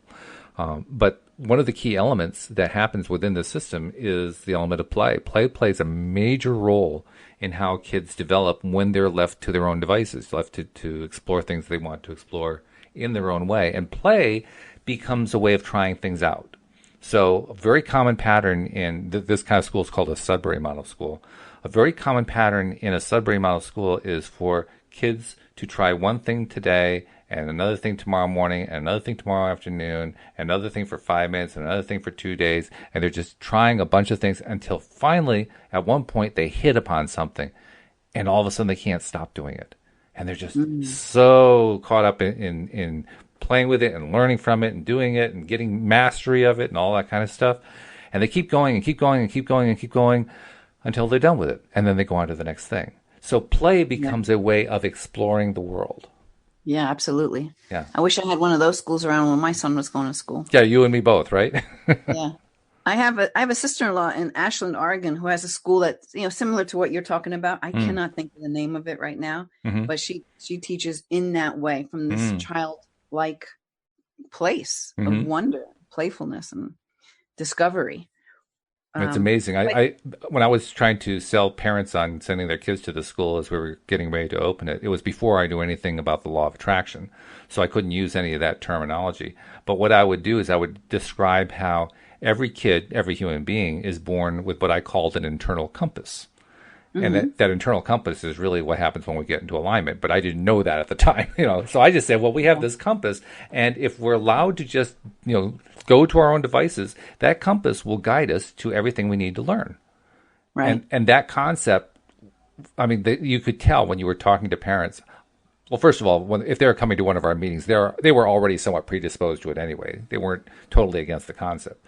But one of the key elements that happens within the system is the element of play. Play plays a major role in how kids develop when they're left to their own devices, left to explore things they want to explore in their own way. And play becomes a way of trying things out. So a very common pattern in this kind of school is called a Sudbury Model School. A very common pattern in a Sudbury Model School is for kids to try one thing today and another thing tomorrow morning and another thing tomorrow afternoon and another thing for 5 minutes and another thing for 2 days. And they're just trying a bunch of things until finally, at one point, they hit upon something and all of a sudden they can't stop doing it. And they're just so caught up in playing with it and learning from it and doing it and getting mastery of it and all that kind of stuff. And they keep going and keep going and keep going and keep going until they're done with it. And then they go on to the next thing. So play becomes a way of exploring the world. Yeah, absolutely. Yeah. I wish I had one of those schools around when my son was going to school. Yeah, you and me both, right? Yeah. I have a sister-in-law in Ashland, Oregon, who has a school that's, similar to what you're talking about. I cannot think of the name of it right now, but she teaches in that way, from this childlike place of wonder, playfulness, and discovery. It's amazing. I when I was trying to sell parents on sending their kids to the school as we were getting ready to open it, it was before I knew anything about the law of attraction, so I couldn't use any of that terminology. But what I would do is I would describe how every kid, every human being, is born with what I called an internal compass. And Mm-hmm. that internal compass is really what happens when we get into alignment. But I didn't know that at the time, So I just said, well, we have this compass, and if we're allowed to just, go to our own devices, that compass will guide us to everything we need to learn. Right. And that concept, I mean, you could tell when you were talking to parents. Well, first of all, if they were coming to one of our meetings, they were already somewhat predisposed to it anyway. They weren't totally against the concept.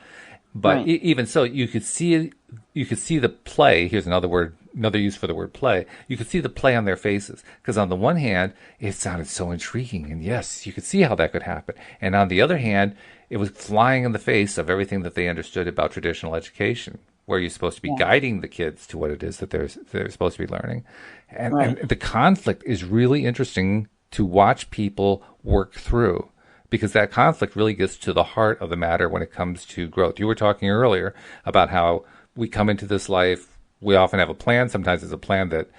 But Right. even so, you could see the play. Here's another use for the word play. You could see the play on their faces, because on the one hand, it sounded so intriguing, and yes, you could see how that could happen. And on the other hand, it was flying in the face of everything that they understood about traditional education, where you're supposed to be guiding the kids to what it is that they're supposed to be learning. And the conflict is really interesting to watch people work through, because that conflict really gets to the heart of the matter when it comes to growth. You were talking earlier about how we come into this life, we often have a plan. Sometimes it's a plan that,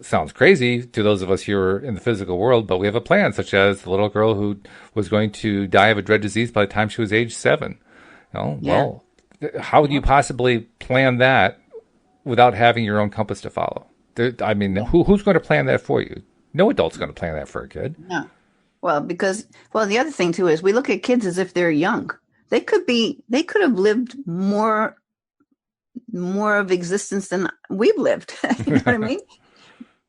sounds crazy to those of us here in the physical world, but we have a plan, such as the little girl who was going to die of a dread disease by the time she was age 7. Well, how do you possibly plan that without having your own compass to follow? Who's going to plan that for you? No adult's going to plan that for a kid. No. Well, the other thing too is we look at kids as if they're young. They could have lived more of existence than we've lived. You know what I mean?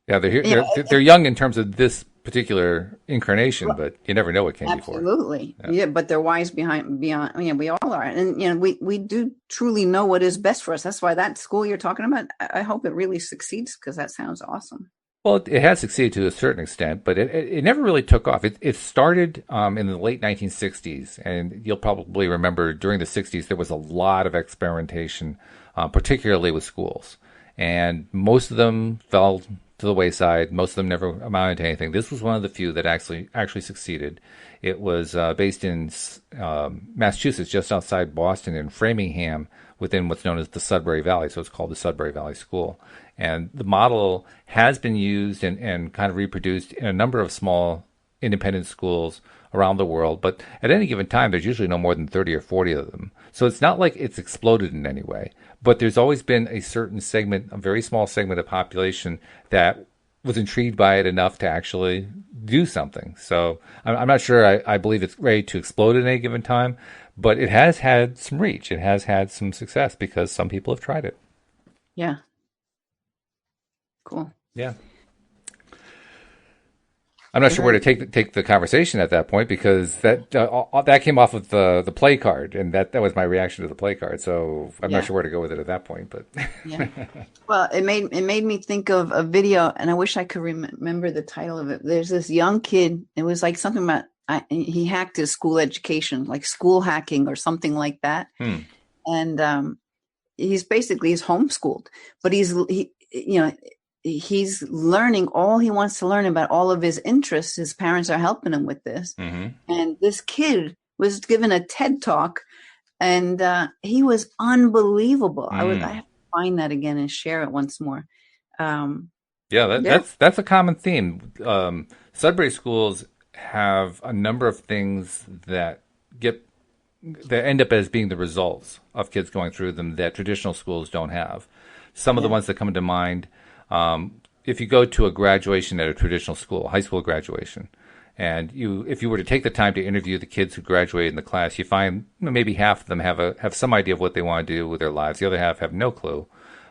Yeah, they're young in terms of this particular incarnation, but you never know what came before. Absolutely. Yeah, but they're wise beyond. We all are, and we do truly know what is best for us. That's why that school you're talking about, I hope it really succeeds, because that sounds awesome. Well, it has succeeded to a certain extent, but it never really took off. It started in the late 1960s, and you'll probably remember during the 60s there was a lot of experimentation, particularly with schools, and most of them fell to the wayside. Most of them never amounted to anything. This was one of the few that actually succeeded. It was based in Massachusetts, just outside Boston, in Framingham, within what's known as the Sudbury Valley. So it's called the Sudbury Valley School. And the model has been used and kind of reproduced in a number of small independent schools around the world. But at any given time, there's usually no more than 30 or 40 of them. So it's not like it's exploded in any way. But there's always been a certain segment, a very small segment of population that was intrigued by it enough to actually do something. So I'm not sure I believe it's ready to explode at any given time, but it has had some reach. It has had some success because some people have tried it. Yeah. Cool. Yeah. I'm not sure where to take the conversation at that point, because that came off of the play card, and that was my reaction to the play card. So I'm not sure where to go with it at that point. But yeah, well, it made me think of a video, and I wish I could remember the title of it. There's this young kid. It was like something about he hacked his school education, like school hacking or something like that. And he's homeschooled, but he's learning all he wants to learn about all of his interests. His parents are helping him with this. Mm-hmm. And this kid was given a TED talk, and he was unbelievable. I have to find that again and share it once more. That's a common theme. Sudbury schools have a number of things that end up as being the results of kids going through them that traditional schools don't have. Some of the ones that come to mind, if you go to a graduation at a traditional school, high school graduation, and if you were to take the time to interview the kids who graduated in the class, you find maybe half of them have some idea of what they want to do with their lives. The other half have no clue.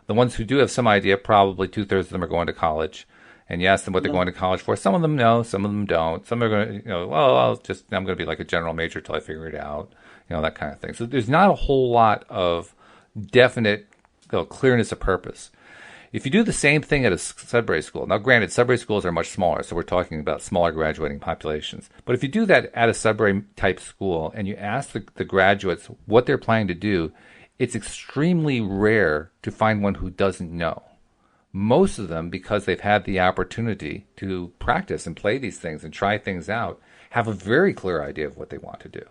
The ones who do have some idea, probably 2/3 of them are going to college. And you ask them what they're going to college for. Some of them know, some of them don't. Some are going to, I'm going to be like a general major till I figure it out, that kind of thing. So there's not a whole lot of definite clearness of purpose. If you do the same thing at a Sudbury school, now granted, Sudbury schools are much smaller, so we're talking about smaller graduating populations. But if you do that at a Sudbury type school and you ask the graduates what they're planning to do, it's extremely rare to find one who doesn't know. Most of them, because they've had the opportunity to practice and play these things and try things out, have a very clear idea of what they want to do.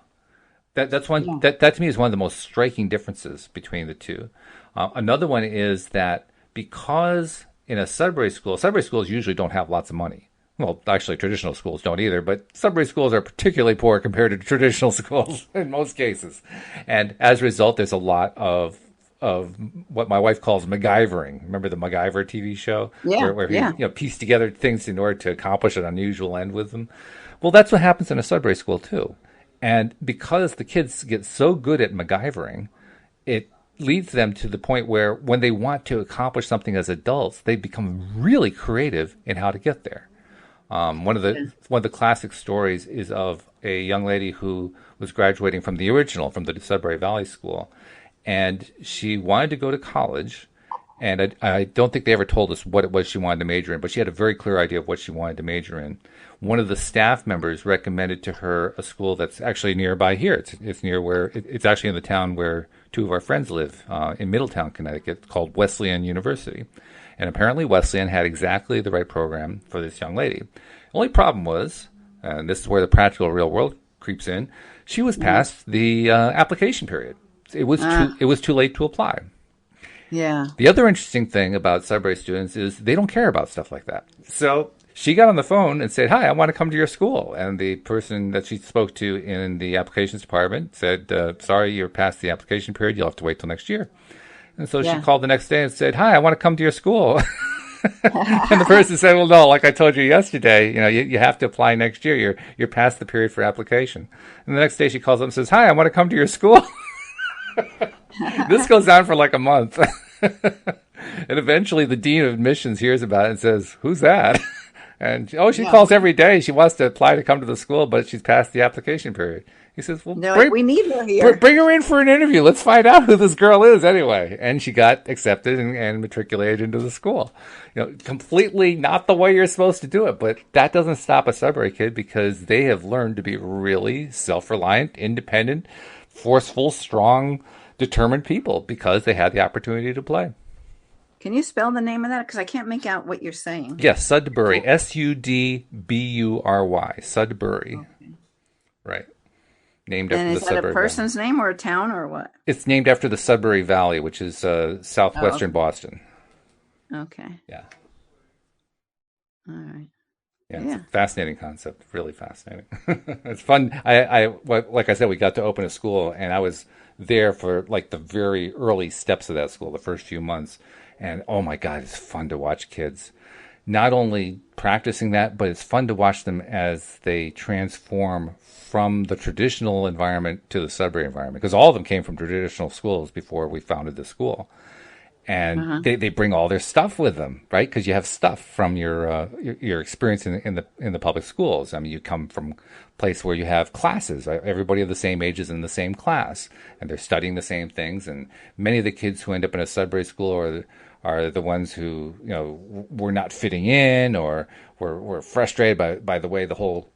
That to me is one of the most striking differences between the two. Another one is that because in a Sudbury schools usually don't have lots of money. Well, actually, traditional schools don't either, but Sudbury schools are particularly poor compared to traditional schools in most cases. And as a result, there's a lot of of what my wife calls MacGyvering. Remember the MacGyver TV show, Yeah, where he yeah. pieced together things in order to accomplish an unusual end with them. Well, that's what happens in a Sudbury school too, and because the kids get so good at MacGyvering, it leads them to the point where when they want to accomplish something as adults, they become really creative in how to get there. One of the classic stories is of a young lady who was graduating from the Sudbury Valley School, and she wanted to go to college. And I don't think they ever told us what it was she wanted to major in, but she had a very clear idea of what she wanted to major in. One of the staff members recommended to her a school that's actually nearby here. It's near it's actually in the town where two of our friends live, in Middletown, Connecticut, called Wesleyan University. And apparently Wesleyan had exactly the right program for this young lady. The only problem was, and this is where the practical real world creeps in, she was past the application period. It was too late to apply. Yeah. The other interesting thing about Sudbury students is they don't care about stuff like that. So she got on the phone and said, "Hi, I want to come to your school." And the person that she spoke to in the applications department said, "Sorry, you're past the application period. You'll have to wait till next year." And so she called the next day and said, "Hi, I want to come to your school." And the person said, "Well, no, like I told you yesterday, you have to apply next year. You're past the period for application." And the next day she calls up and says, "Hi, I want to come to your school." This goes on for like a month. And eventually the dean of admissions hears about it and says, "Who's that?" And she calls every day. She wants to apply to come to the school, but she's past the application period. He says, "Well, We need her here. bring her in for an interview. Let's find out who this girl is anyway." And she got accepted and matriculated into the school. Completely not the way you're supposed to do it, but that doesn't stop a Sudbury kid because they have learned to be really self-reliant, independent, forceful, strong, determined people because they had the opportunity to play. Can you spell the name of that? Because I can't make out what you're saying. Yes, Sudbury, Sudbury, Sudbury. Okay. Right. Named after the Sudbury Valley. And is that a person's Valley. name or a town or what? It's named after the Sudbury Valley, which is southwestern Boston. Okay. Yeah. All right. Yeah, it's a fascinating concept. Really fascinating. It's fun. Like I said, we got to open a school, and I was there for like the very early steps of that school, the first few months. And oh my God, it's fun to watch kids not only practicing that, but it's fun to watch them as they transform from the traditional environment to the Sudbury environment, because all of them came from traditional schools before we founded the school. And they bring all their stuff with them, right? Because you have stuff from your experience in the public schools. I mean, you come from a place where you have classes. Right? Everybody of the same age is in the same class, and they're studying the same things. And many of the kids who end up in a Sudbury school are the ones who were not fitting in, or were frustrated by the way the whole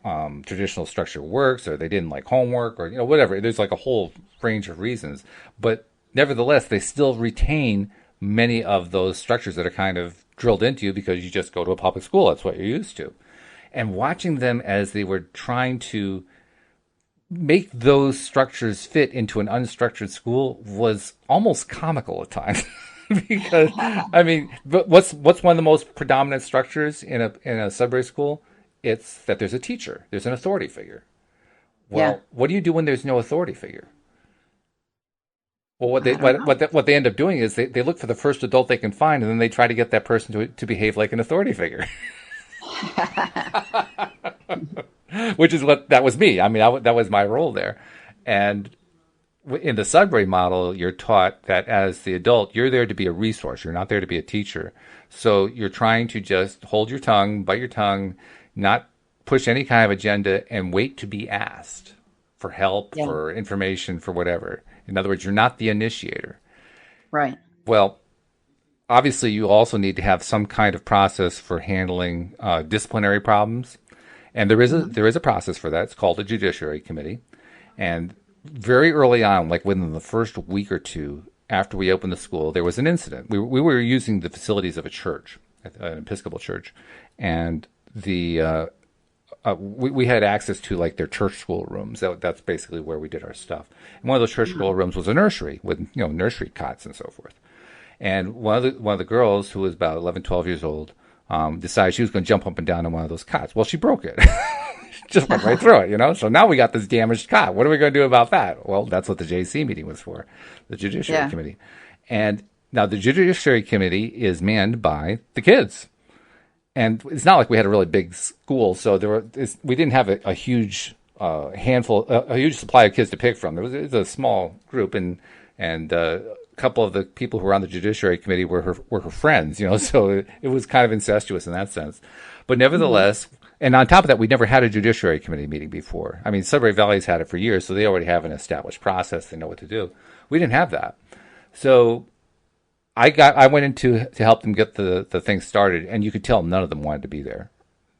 traditional structure works, or they didn't like homework, or whatever. There's like a whole range of reasons, but nevertheless, they still retain many of those structures that are kind of drilled into you because you just go to a public school. That's what you're used to. And watching them as they were trying to make those structures fit into an unstructured school was almost comical at times. Because, I mean, but what's one of the most predominant structures in a Sudbury school? It's that there's a teacher. There's an authority figure. Well, what do you do when there's no authority figure? Well, what they end up doing is they look for the first adult they can find, and then they try to get that person to behave like an authority figure. Which is that was me. I mean, that was my role there. And in the Sudbury model, you're taught that as the adult, you're there to be a resource. You're not there to be a teacher. So you're trying to just hold your tongue, bite your tongue, not push any kind of agenda, and wait to be asked for help, for information, for whatever. In other words, you're not the initiator. Right. Well, obviously, you also need to have some kind of process for handling disciplinary problems. And there is a process for that. It's called a judiciary committee. And very early on, like within the first week or two after we opened the school, there was an incident. We were using the facilities of a church, an Episcopal church. And we had access to like their church school rooms. That's basically where we did our stuff. And one of those church school rooms was a nursery with nursery cots and so forth. And one of the girls, who was about 11, 12 years old, decided she was going to jump up and down on one of those cots. Well, she broke it. Just went right through it, So now we got this damaged cot. What are we going to do about that? Well, that's what the JC meeting was for, the Judiciary Committee. And now the Judiciary Committee is manned by the kids. And it's not like we had a really big school, so we didn't have a huge a huge supply of kids to pick from. It was a small group, and a couple of the people who were on the Judiciary Committee were her friends, so it was kind of incestuous in that sense. But nevertheless, and on top of that, we'd never had a Judiciary Committee meeting before. I mean, Sudbury Valley's had it for years, so they already have an established process. They know what to do. We didn't have that. So I went in to help them get the thing started, and you could tell none of them wanted to be there.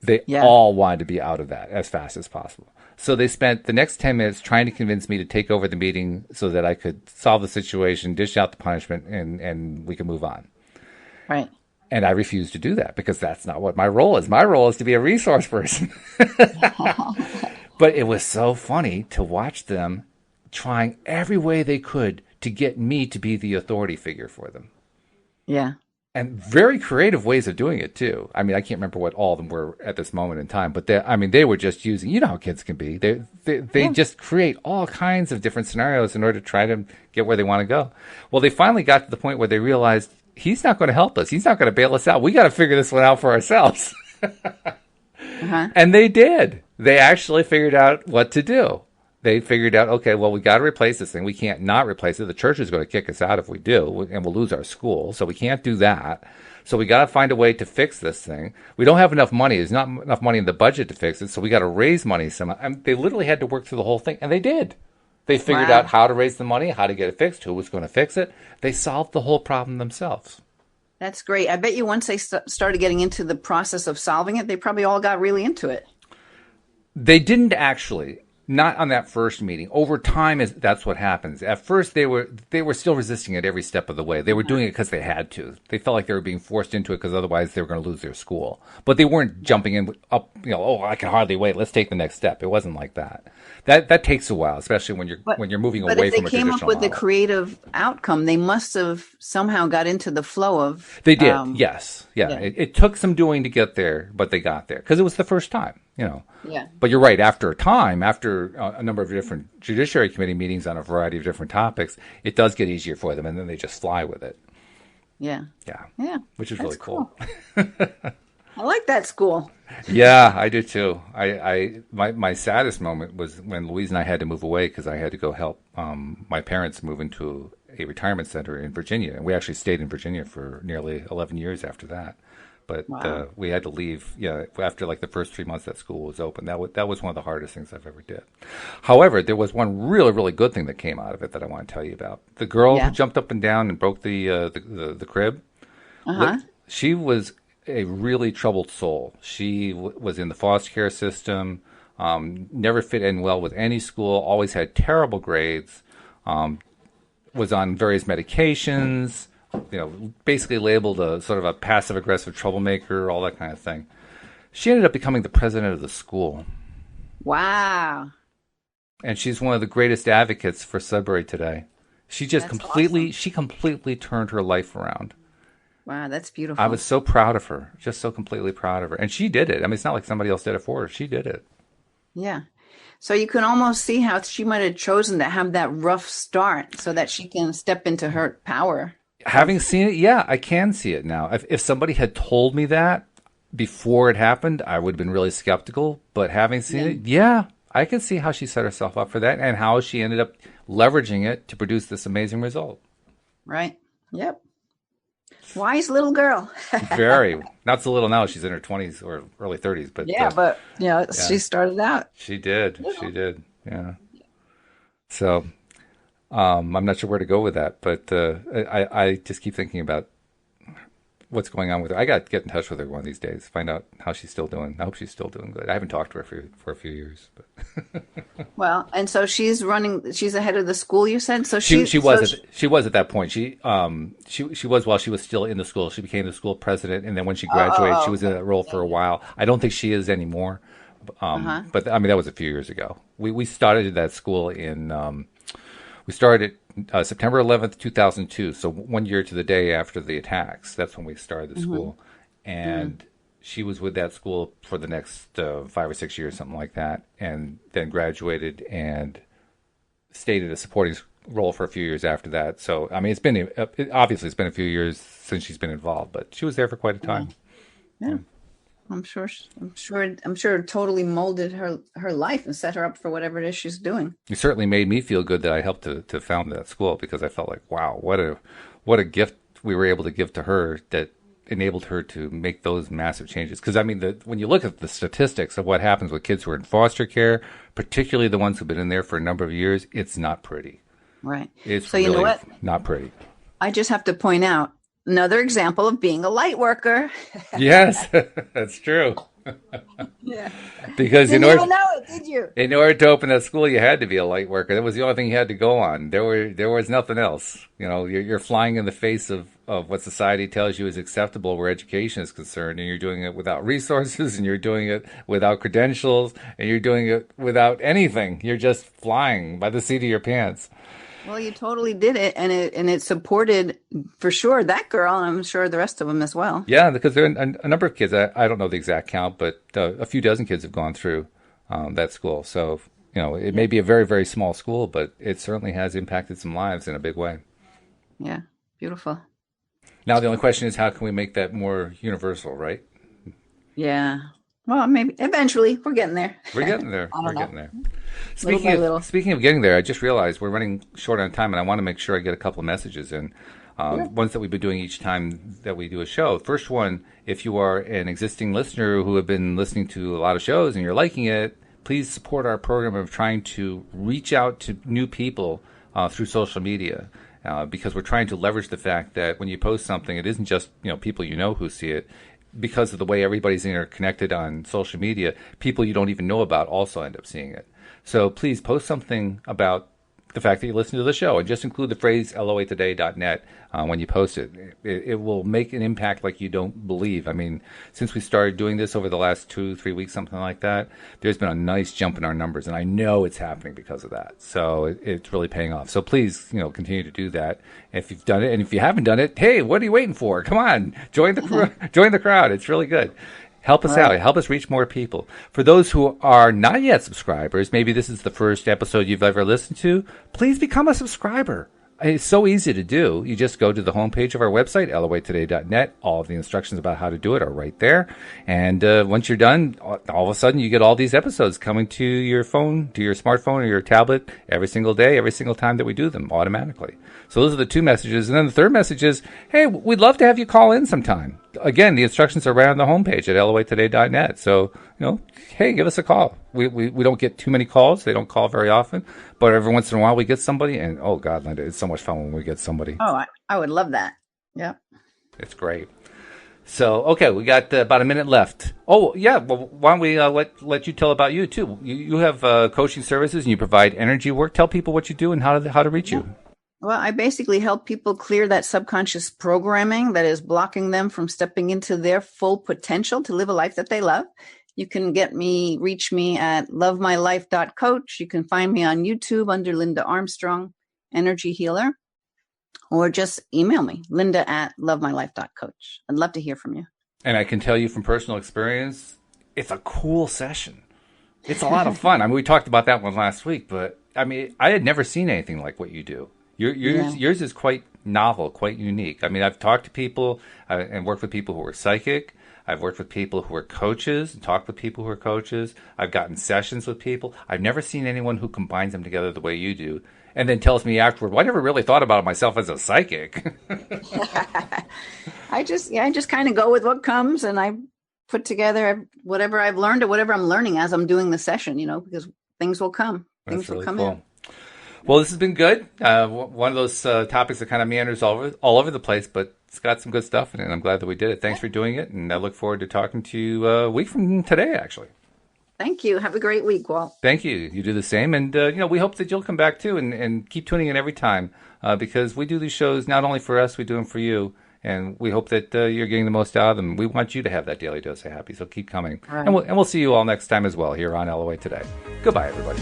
They all wanted to be out of that as fast as possible. So they spent the next 10 minutes trying to convince me to take over the meeting so that I could solve the situation, dish out the punishment, and we could move on. Right. And I refused to do that because that's not what my role is. My role is to be a resource person. But it was so funny to watch them trying every way they could to get me to be the authority figure for them. Yeah. And very creative ways of doing it, too. I mean, I can't remember what all of them were at this moment in time, but they were just using, how kids can be. They just create all kinds of different scenarios in order to try to get where they want to go. Well, they finally got to the point where they realized he's not going to help us. He's not going to bail us out. We got to figure this one out for ourselves. And they did. They actually figured out what to do. They figured out, okay, well, we got to replace this thing. We can't not replace it. The church is going to kick us out if we do, and we'll lose our school. So we can't do that. So we got to find a way to fix this thing. We don't have enough money. There's not enough money in the budget to fix it. So we got to raise money somehow. And they literally had to work through the whole thing, and they did. They figured out how to raise the money, how to get it fixed, who was going to fix it. They solved the whole problem themselves. That's great. I bet you once they started getting into the process of solving it, they probably all got really into it. They didn't actually. Not on that first meeting. Over time, that's what happens. At first, they were still resisting it every step of the way. They were doing it because they had to. They felt like they were being forced into it because otherwise they were going to lose their school. But they weren't jumping in up. I can hardly wait. Let's take the next step. It wasn't like that. That takes a while, especially when you're moving away from a traditional model. But if they came up with the creative outcome, they must have somehow got into the flow of. They did. Yes. Yeah. It took some doing to get there, but they got there because it was the first time. Yeah. But you're right. After a number of different Judiciary Committee meetings on a variety of different topics, it does get easier for them, and then they just fly with it. Yeah. Yeah. Which is really cool. I like that school. Yeah, I do too. My saddest moment was when Louise and I had to move away because I had to go help my parents move into a retirement center in Virginia, and we actually stayed in Virginia for nearly 11 years after that. But we had to leave, after like the first 3 months that school was open. That was one of the hardest things I've ever did. However, there was one really, really good thing that came out of it that I want to tell you about. The girl who jumped up and down and broke the crib, she was a really troubled soul. She was in the foster care system, never fit in well with any school, always had terrible grades, was on various medications, basically labeled a sort of a passive-aggressive troublemaker, all that kind of thing. She ended up becoming the president of the school. Wow. And she's one of the greatest advocates for Sudbury today. She just completely turned her life around. Wow, that's beautiful. I was so proud of her, just so completely proud of her. And she did it. I mean, it's not like somebody else did it for her. She did it. Yeah. So you can almost see how she might have chosen to have that rough start so that she can step into her power. Having seen it, I can see it now. If somebody had told me that before it happened, I would have been really skeptical. But having seen it, I can see how she set herself up for that and how she ended up leveraging it to produce this amazing result. Right. Yep. Wise little girl. Very. Not so little now. She's in her 20s or early 30s. But she started out. She did. Little. She did. Yeah. So I'm not sure where to go with that, but I just keep thinking about what's going on with her. I got to get in touch with her one of these days, find out how she's still doing. I hope she's still doing good. I haven't talked to her for a few years. But well, and so she's ahead of the school, you said? So she was at that point. She was while she was still in the school. She became the school president, and then when she graduated, she was in that role for a while. I don't think she is anymore. But I mean, that was a few years ago. We started that school we started September 11th, 2002, so 1 year to the day after the attacks. That's when we started the school. And she was with that school for the next 5 or 6 years, something like that, and then graduated and stayed at a supporting role for a few years after that. So, I mean, obviously it's been a few years since she's been involved, but she was there for quite a time. Yeah. I'm sure it totally molded her life and set her up for whatever it is she's doing. It certainly made me feel good that I helped to found that school, because I felt like, wow, what a gift we were able to give to her that enabled her to make those massive changes. Because I mean, when you look at the statistics of what happens with kids who are in foster care, particularly the ones who've been in there for a number of years, it's not pretty. Right. It's so you really know what? Not pretty. I just have to point out another example of being a light worker. Yes, that's true. Yeah. Because Didn't even know it, did you? in order to open that school, you had to be a light worker. That was the only thing you had to go on. There was nothing else. You know, you're flying in the face of what society tells you is acceptable where education is concerned, and you're doing it without resources, and you're doing it without credentials, and you're doing it without anything. You're just flying by the seat of your pants. Well, you totally did it, and it supported for sure that girl, and I'm sure the rest of them as well. Yeah, because there are a number of kids. I don't know the exact count, but a few dozen kids have gone through that school. So, you know, it may be a very, very small school, but it certainly has impacted some lives in a big way. Yeah, beautiful. Now, the only question is, how can we make that more universal, right? Yeah. Well, maybe eventually we're getting there. We're getting there. I don't know. Getting there. Little. Speaking of getting there, I just realized we're running short on time, and I want to make sure I get a couple of messages in. Ones that we've been doing each time that we do a show. First one, if you are an existing listener who have been listening to a lot of shows and you're liking it, please support our program of trying to reach out to new people through social media. Because we're trying to leverage the fact that when you post something, it isn't just people who see it. Because of the way everybody's interconnected on social media, people you don't even know about also end up seeing it. So please post something about the fact that you listen to the show, and just include the phrase loatoday.net when you post it. It will make an impact like you don't believe. I mean, since we started doing this over the last 2-3 weeks, something like that, there's been a nice jump in our numbers, and I know it's happening because of that. So it's really paying off. So please, continue to do that. If you've done it, and if you haven't done it, hey, what are you waiting for? Come on, join the crowd. It's really good. Help us out. Help us reach more people. For those who are not yet subscribers, maybe this is the first episode you've ever listened to, please become a subscriber. It's so easy to do. You just go to the homepage of our website, loatoday.net. All of the instructions about how to do it are right there. And once you're done, all of a sudden you get all these episodes coming to your phone, to your smartphone or your tablet every single day, every single time that we do them automatically. So those are the two messages. And then the third message is, hey, we'd love to have you call in sometime. Again, the instructions are right on the homepage at loatoday.net. So, hey, give us a call. We don't get too many calls. They don't call very often. But every once in a while we get somebody. And, oh, God, Linda, it's so much fun when we get somebody. Oh, I would love that. Yeah. It's great. So, okay, we got about a minute left. Oh, yeah, well, why don't we let you tell about you, too. You have coaching services and you provide energy work. Tell people what you do and how to reach you. Well, I basically help people clear that subconscious programming that is blocking them from stepping into their full potential to live a life that they love. You can reach me at lovemylife.coach. You can find me on YouTube under Linda Armstrong, Energy Healer, or just email me, linda@lovemylife.coach. I'd love to hear from you. And I can tell you from personal experience, it's a cool session. It's a lot of fun. I mean, we talked about that one last week, but I mean, I had never seen anything like what you do. Yours is quite novel, quite unique. I mean, I've talked to people and worked with people who are psychic. I've worked with people who are coaches and talked with people who are coaches. I've gotten sessions with people. I've never seen anyone who combines them together the way you do and then tells me afterward, well, I never really thought about myself as a psychic. I just kind of go with what comes, and I put together whatever I've learned or whatever I'm learning as I'm doing the session, because things will come. Things will come in. Well, this has been good. One of those topics that kind of meanders all over the place, but it's got some good stuff in it, and I'm glad that we did it. Thanks for doing it, and I look forward to talking to you a week from today, actually. Thank you. Have a great week, Walt. Thank you. You do the same, and we hope that you'll come back, too, and keep tuning in every time, because we do these shows not only for us, we do them for you, and we hope that you're getting the most out of them. We want you to have that daily dose of happy, so keep coming. Right. And we'll see you all next time as well here on LOA Today. Goodbye, everybody.